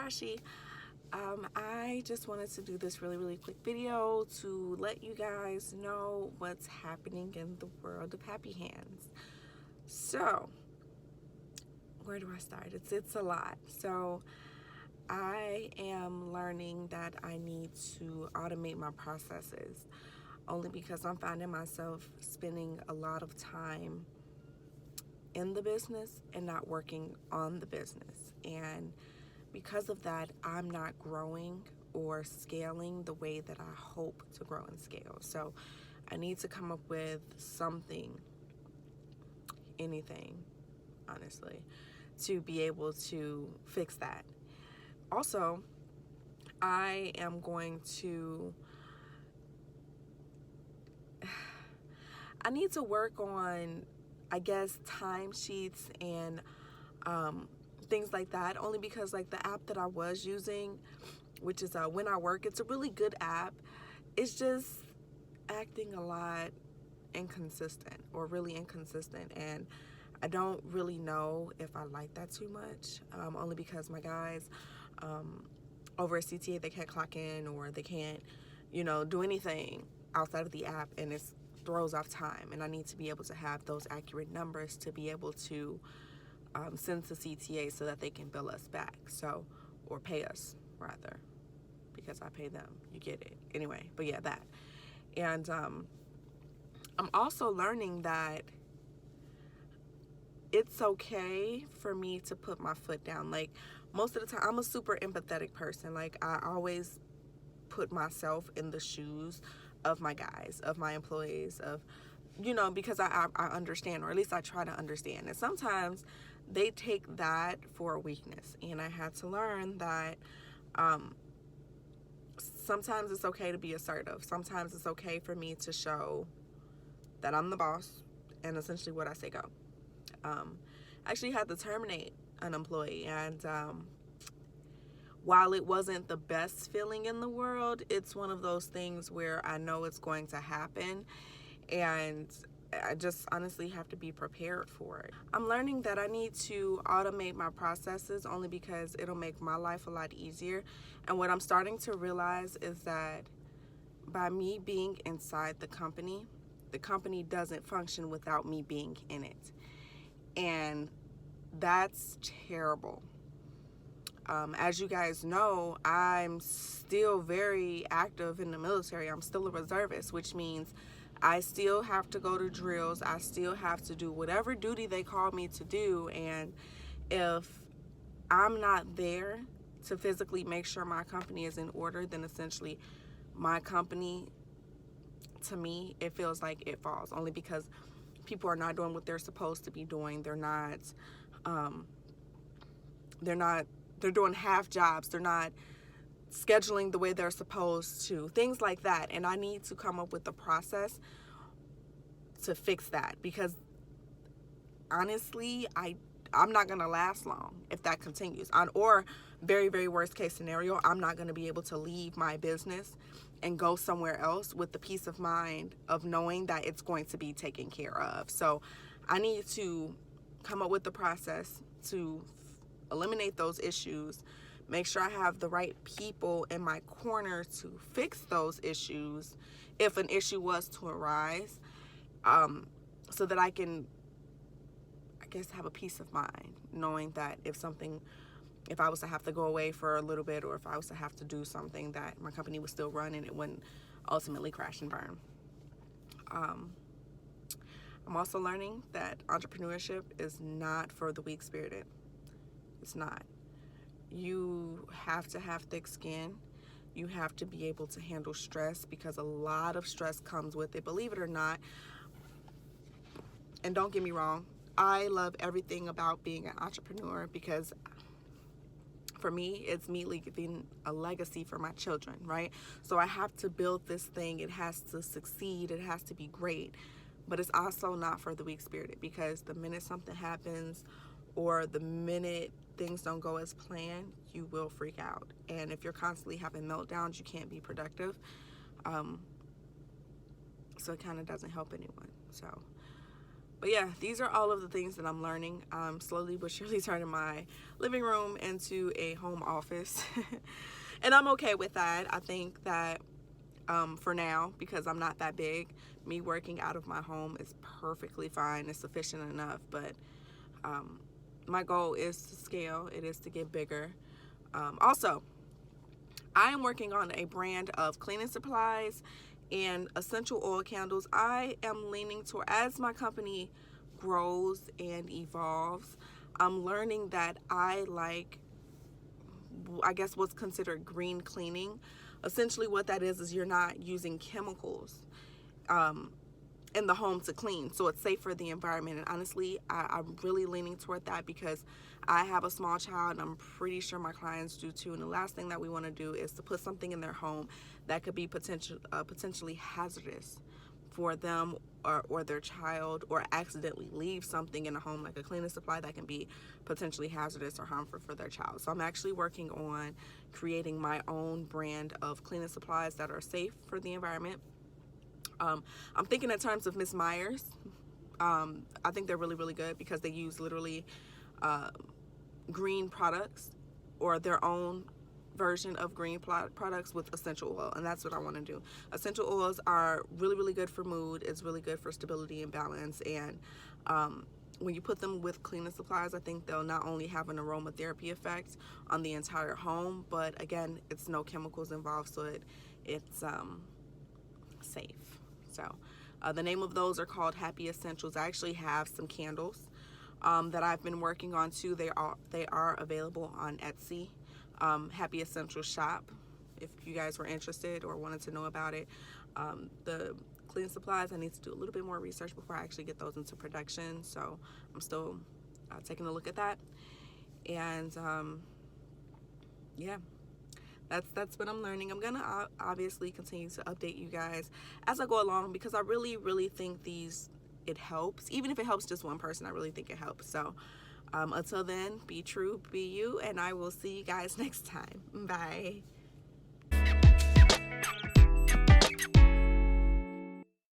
Tashi. I just wanted to do this really quick video to let you guys know what's happening in the world of Happy Hands. So, where do I start? It's a lot. So, I am learning that I need to automate my processes only because I'm finding myself spending a lot of time in the business and not working on the business. And because of that, I'm not growing or scaling the way that I hope to grow and scale. So I need to come up with something, anything, honestly, to be able to fix that. Also, I am going to, I need to work on, I guess, timesheets and things like that, only because like the app that I was using, which is When I Work, it's a really good app. It's just acting a lot inconsistent or really inconsistent, and I don't really know if I like that too much, only because my guys over at CTA, they can't clock in or they can't, do anything outside of the app, and it throws off time, and I need to be able to have those accurate numbers to be able to send to CTA so that they can bill us back, or pay us rather, because I pay them. You get it. Anyway, but yeah, that. And I'm also learning that it's okay for me to put my foot down. Like, most of the time, I'm a super empathetic person. Like, I always put myself in the shoes of my guys, of my employees, of, because I understand, or at least I try to understand. And sometimes they take that for a weakness. And I had to learn that sometimes it's okay to be assertive. Sometimes it's okay for me to show that I'm the boss and essentially what I say go. I actually had to terminate an employee, and while it wasn't the best feeling in the world, it's one of those things where I know it's going to happen, and I just honestly have to be prepared for it. I'm learning that I need to automate my processes only because it'll make my life a lot easier. And what I'm starting to realize is that by me being inside the company doesn't function without me being in it. And that's terrible. As you guys know, I'm still very active in the military. I'm still a reservist, which means I still have to go to drills. I still have to do whatever duty they call me to do. And if I'm not there to physically make sure my company is in order, then essentially my company, to me, it feels like it falls, only because people are not doing what they're supposed to be doing. They're doing half jobs. They're not scheduling the way they're supposed to, things like that. And I need to come up with a process to fix that, because honestly, I'm not going to last long if that continues. Or very worst case scenario, I'm not going to be able to leave my business and go somewhere else with the peace of mind of knowing that it's going to be taken care of. So I need to come up with the process to eliminate those issues, make sure I have the right people in my corner to fix those issues if an issue was to arise, so that I can, I guess, have a peace of mind knowing that if I was to have to go away for a little bit, or if I was to have to do something, that my company would still run and it wouldn't ultimately crash and burn. I'm also learning that entrepreneurship is not for the weak-spirited. It's not. You have to have thick skin. You have to be able to handle stress, because a lot of stress comes with it, believe it or not. And don't get me wrong, I love everything about being an entrepreneur, because for me, it's me leaving a legacy for my children, right? So I have to build this thing. It has to succeed. It has to be great. But it's also not for the weak-spirited, because the minute something happens, or the minute things don't go as planned, you will freak out. And if you're constantly having meltdowns, you can't be productive. So it kind of doesn't help anyone. So But yeah, these are all of the things that I'm learning. I'm slowly but surely turning my living room into a home office. And I'm okay with that. I think that for now, because I'm not that big, me working out of my home is perfectly fine. It's sufficient enough. But my goal is to scale. It is to get bigger. Also, I am working on a brand of cleaning supplies and essential oil candles. I am leaning toward, as my company grows and evolves, I'm learning that I like, I guess, what's considered green cleaning. Essentially, what that is you're not using chemicals in the home to clean, so it's safe for the environment. And honestly, I'm really leaning toward that because I have a small child, and I'm pretty sure my clients do too. And the last thing that we want to do is to put something in their home that could be potentially hazardous for them or their child, or accidentally leave something in a home like a cleaning supply that can be potentially hazardous or harmful for their child. So I'm actually working on creating my own brand of cleaning supplies that are safe for the environment. I'm thinking in terms of Miss Myers. I think they're really, really good because they use literally green products, or their own version of green products with essential oil, and that's what I want to do. Essential oils are really, really good for mood. It's really good for stability and balance, and when you put them with cleaning supplies, I think they'll not only have an aromatherapy effect on the entire home, but again, it's no chemicals involved, so it's safe. So the name of those are called Happy Essentials. I actually have some candles that I've been working on too. They are available on Etsy. Happy Essentials shop, if you guys were interested or wanted to know about it. The cleaning supplies, I need to do a little bit more research before I actually get those into production, so I'm still taking a look at that. And yeah, that's what I'm learning. I'm gonna obviously continue to update you guys as I go along, because I really, really think it helps. Even if it helps just one person, I really think it helps. So until then, be true, be you, and I will see you guys next time. Bye.